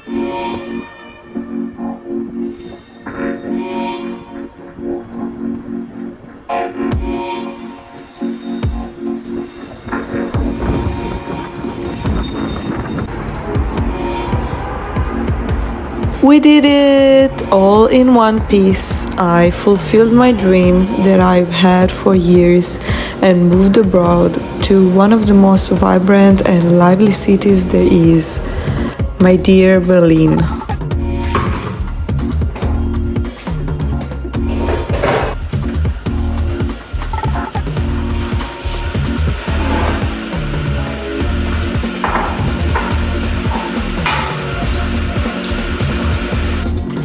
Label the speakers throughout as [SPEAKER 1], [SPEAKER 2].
[SPEAKER 1] We did it all in one piece. I fulfilled my dream that I've had for years and moved abroad to one of the most vibrant and lively cities there is, my dear Berlin.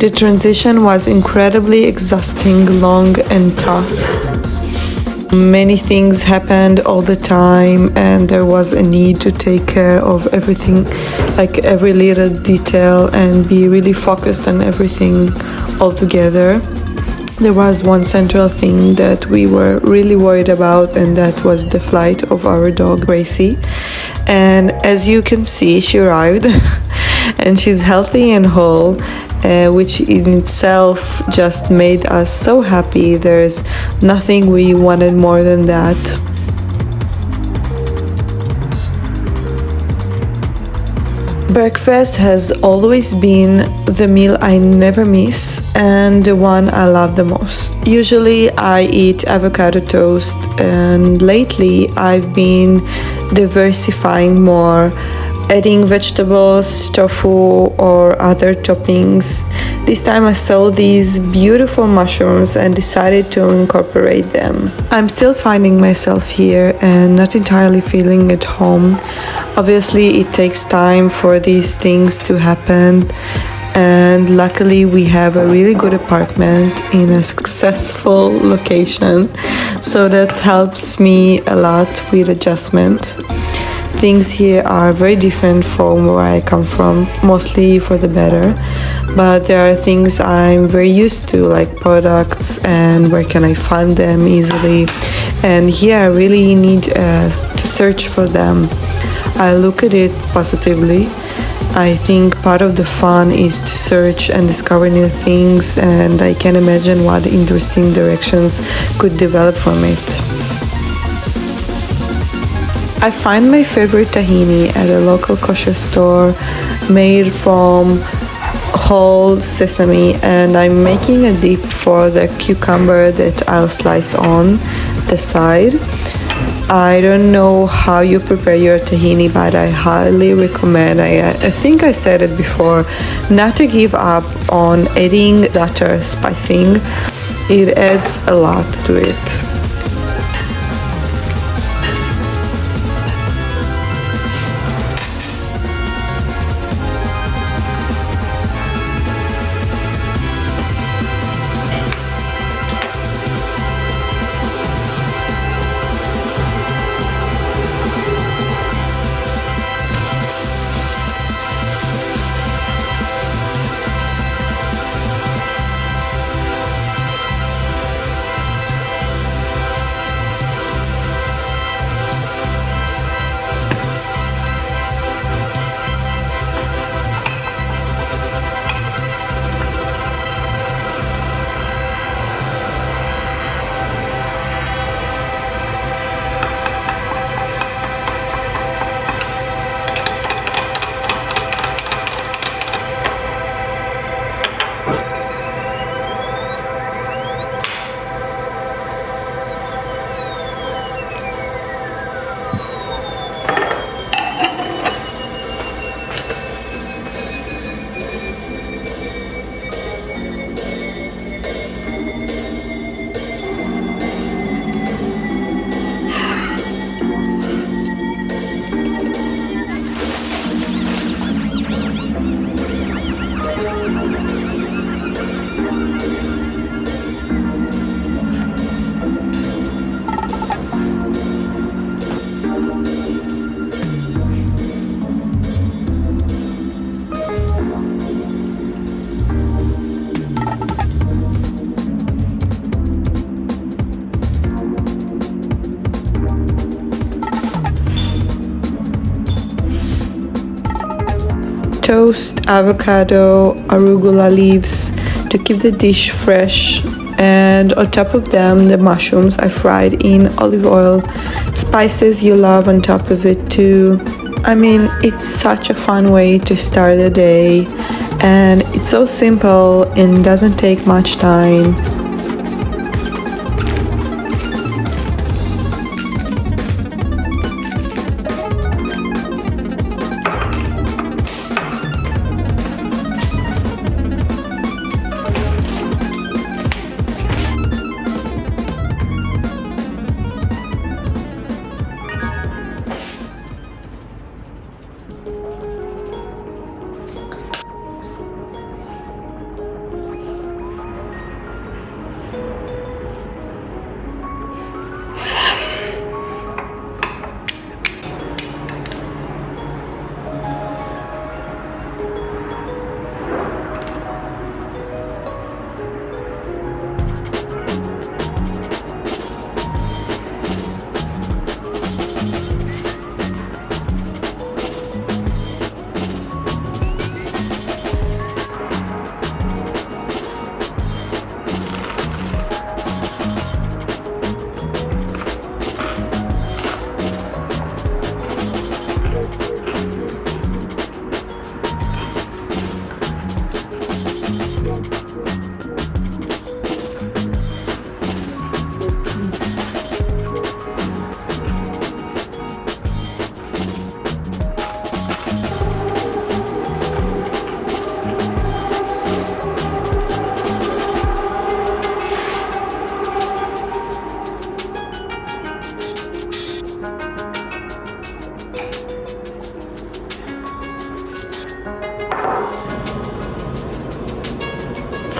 [SPEAKER 1] The transition was incredibly exhausting, long and tough. Many things happened all the time and there was a need to take care of everything, like every little detail, and be really focused on everything all together. There was one central thing that we were really worried about, and that was the flight of our dog Gracie. And as you can see, she arrived and she's healthy and whole, which in itself just made us so happy. There's nothing we wanted more than that. Breakfast has always been the meal I never miss and the one I love the most. Usually I eat avocado toast, and lately I've been diversifying more, adding vegetables, tofu or other toppings. This time I saw these beautiful mushrooms and decided to incorporate them. I'm still finding myself here and not entirely feeling at home. Obviously it takes time for these things to happen, and luckily we have a really good apartment in a successful location, so that helps me a lot with adjustment. Things here are very different from where I come from, mostly for the better, but there are things I'm very used to, like products and where can I find them easily, and here I really need to search for them. I look at it positively. I think part of the fun is to search and discover new things, and I can imagine what interesting directions could develop from it. I find my favorite tahini at a local kosher store made from whole sesame, and I'm making a dip for the cucumber that I'll slice on the side. I don't know how you prepare your tahini, but I highly recommend, I think I said it before, not to give up on adding Za'atar spicing. It adds a lot to it. toast avocado, arugula leaves to keep the dish fresh, and on top of them the mushrooms I fried in olive oil, spices you love on top of it too. I mean, it's such a fun way to start the day, and it's so simple and doesn't take much time.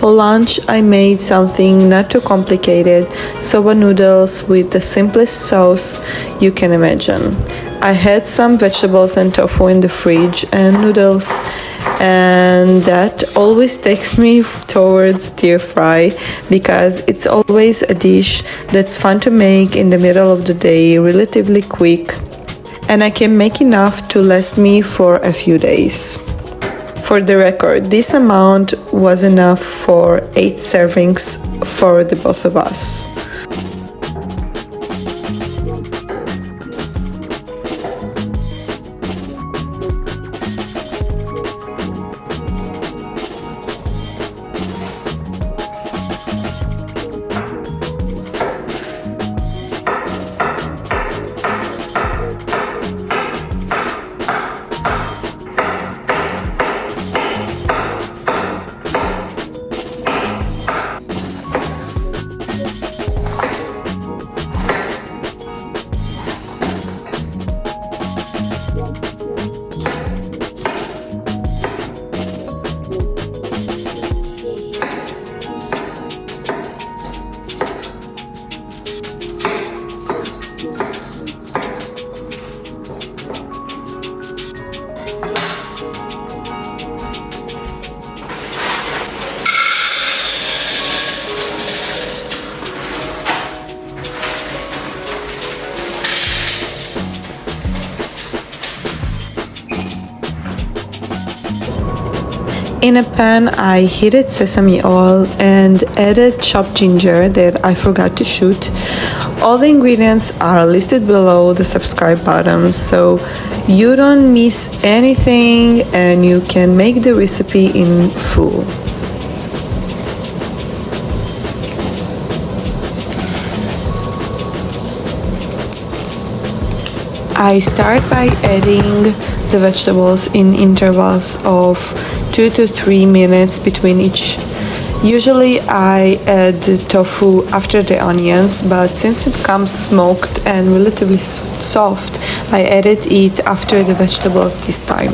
[SPEAKER 1] For lunch, I made something not too complicated, soba noodles with the simplest sauce you can imagine. I had some vegetables and tofu in the fridge and noodles, and that always takes me towards stir fry because it's always a dish that's fun to make in the middle of the day, relatively quick, and I can make enough to last me for a few days. For the record, this amount was enough for 8 servings for the both of us. In a pan, I heated sesame oil and added chopped ginger that I forgot to shoot. All the ingredients are listed below the subscribe button, so you don't miss anything and you can make the recipe in full. I start by adding the vegetables in intervals of 2 to 3 minutes between each. Usually I add tofu after the onions, but since it comes smoked and relatively soft, I added it after the vegetables this time.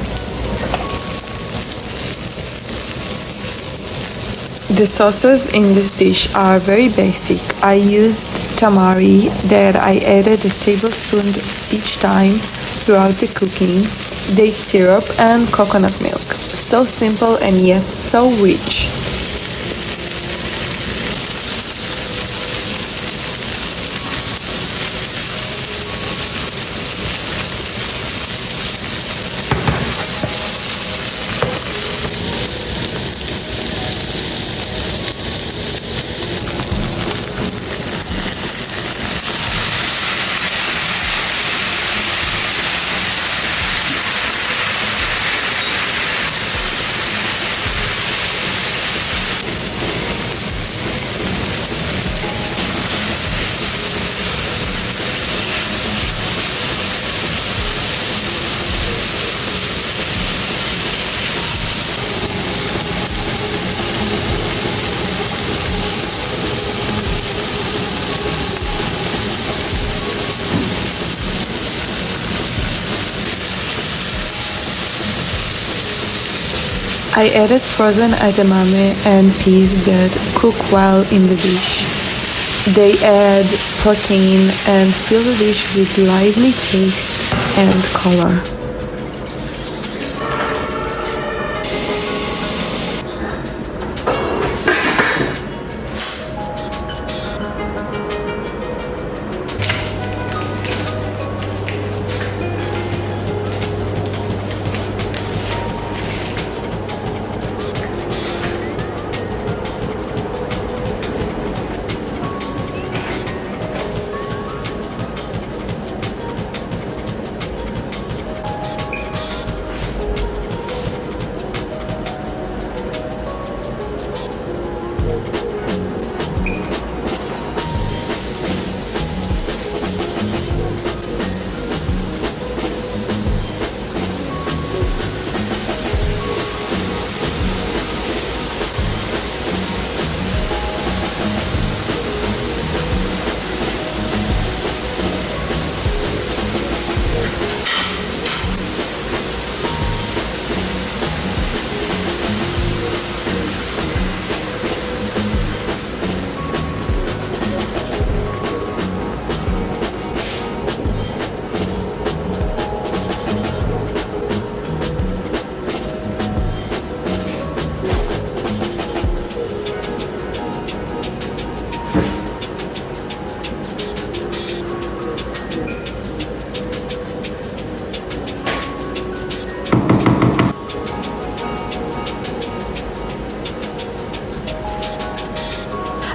[SPEAKER 1] The sauces in this dish are very basic. I used tamari that I added a tablespoon each time throughout the cooking, date syrup and coconut milk. So simple and yet so rich. I added frozen edamame and peas that cook well in the dish. They add protein and fill the dish with lively taste and color.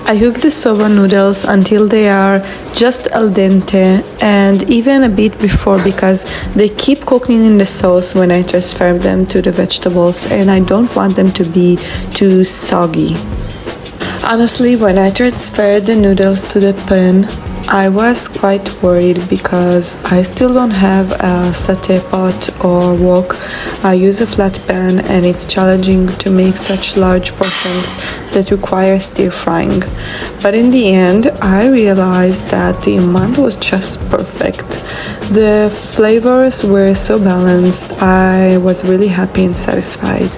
[SPEAKER 1] I cook the soba noodles until they are just al dente and even a bit before, because they keep cooking in the sauce when I transfer them to the vegetables and I don't want them to be too soggy. Honestly, when I transferred the noodles to the pan, I was quite worried because I still don't have a satay pot or wok. I use a flat pan and it's challenging to make such large portions that require stir frying. But in the end, I realized that the amount was just perfect. The flavors were so balanced. I was really happy and satisfied.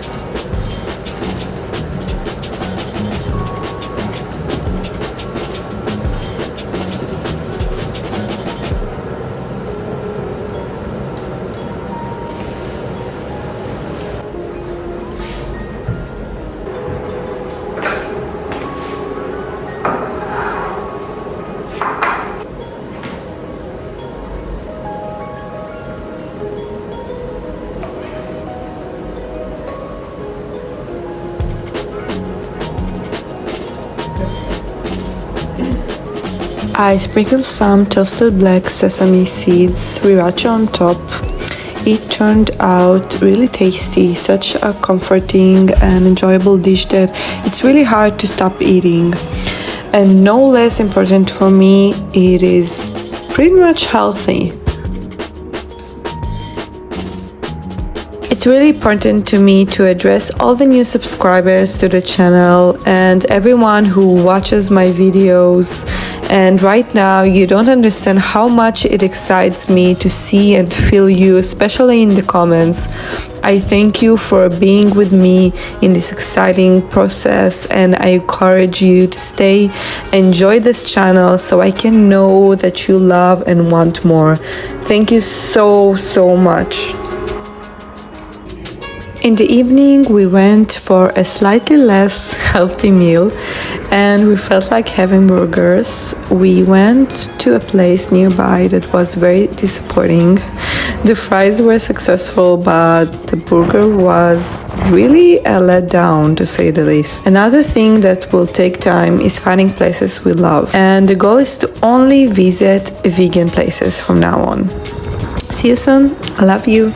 [SPEAKER 1] I sprinkled some toasted black sesame seeds, sriracha on top. It turned out really tasty, such a comforting and enjoyable dish that it's really hard to stop eating. And no less important for me, it is pretty much healthy. It's really important to me to address all the new subscribers to the channel and everyone who watches my videos. And right now, you don't understand how much it excites me to see and feel you, especially in the comments. I thank you for being with me in this exciting process, and I encourage you to stay, enjoy this channel so I can know that you love and want more. Thank you so much. In the evening, we went for a slightly less healthy meal and we felt like having burgers. We went to a place nearby that was very disappointing. The fries were successful, but the burger was really a letdown, to say the least. Another thing that will take time is finding places we love, and the goal is to only visit vegan places from now on. See you soon. I love you.